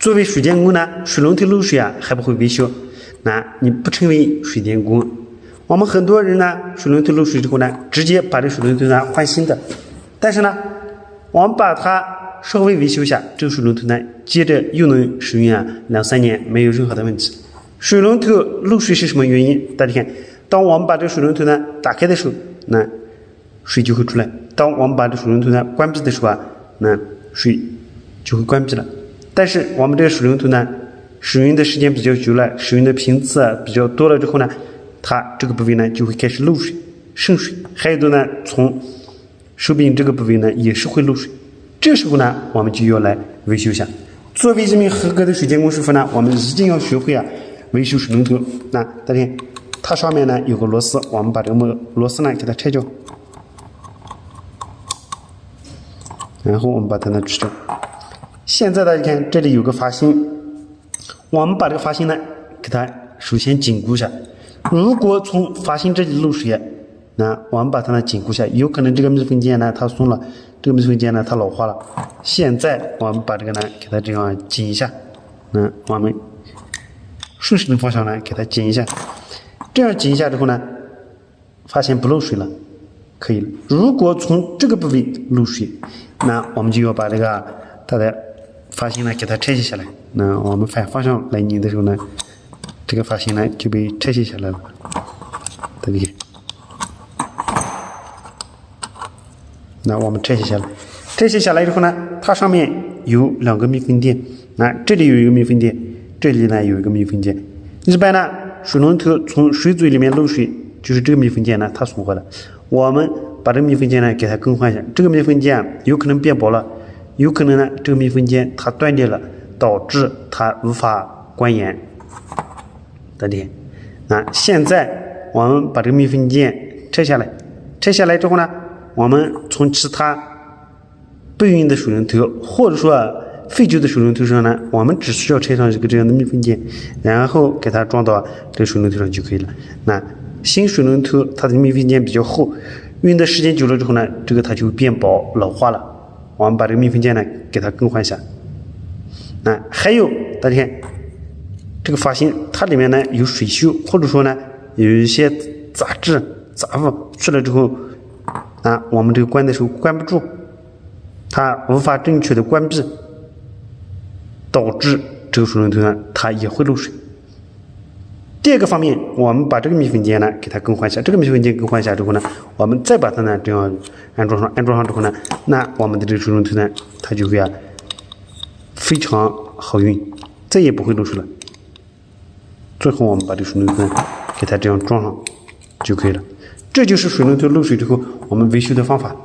作为水电工呢，水龙头漏水啊还不会维修，那你不成为水电工。我们很多人呢，水龙头漏水之后呢，直接把这水龙头呢换新的，但是呢，我们把它稍微维修一下，这个水龙头呢，接着又能使用啊2-3年，没有任何的问题。水龙头漏水是什么原因？大家看，当我们把这个水龙头呢打开的时候，那水就会出来；当我们把这水龙头呢关闭的时候啊，那水就会关闭了。但是我们这个水龙头呢，使用的时间比较久了，使用的频次啊比较多了之后呢，它这个部位呢就会开始漏水、渗水，还有的呢从手柄这个部位呢也是会漏水。这时候呢，我们就要来维修一下。作为一名合格的水电工师傅呢，我们一定要学会啊维修水龙头。那大家看，它上面呢有个螺丝，我们把这个螺丝呢给它拆掉，然后我们把它呢取掉。现在大家看，这里有个阀芯，我们把这个阀芯呢给它首先紧固一下。如果从阀芯这里漏水，那我们把它呢紧固一下，有可能这个密封件呢它松了，这个密封件呢它老化了。现在我们把这个呢给它这样紧一下，那我们顺时针方向呢给它紧一下，这样紧一下之后呢，发现不漏水了，可以了。如果从这个部位漏水，那我们就要把这个它的阀芯呢给它拆卸下来。那我们反方向来拧的时候呢，这个阀芯呢就被拆卸下来了。大家看，那我们拆卸下来，拆卸下来之后呢，它上面有2个密封垫，那这里有一个密封垫，这里呢有一个密封件。一般呢，水龙头从水嘴里面漏水，就是这个密封件呢它损坏了，我们把这个密封件呢给它更换一下。这个密封件有可能变薄了，有可能呢这个密封件它断裂了，导致它无法关严。大家看，那现在我们把这个密封件拆下来，拆下来之后呢，我们从其他备用的水龙头或者说废旧的水龙头上呢，我们只需要拆上一个这样的密封件，然后给它装到这个水龙头上就可以了。那新水龙头它的密封件比较厚，用的时间久了之后呢，这个它就变薄老化了，我们把这个密封件呢给它更换一下。那还有大家看，这个阀芯它里面呢有水锈，或者说呢有一些杂质杂物去了之后，那我们这个关的时候关不住，它无法正确的关闭，导致这个水龙头呢它也会漏水。第二个方面，我们把这个密封件呢给它更换一下。这个密封件更换一下之后呢，我们再把它呢这样安装上，安装上之后呢，那我们的这个水龙头呢它就会非常好用，再也不会漏水了。最后我们把这个水龙头呢给它这样装上就可以了。这就是水龙头漏水之后我们维修的方法。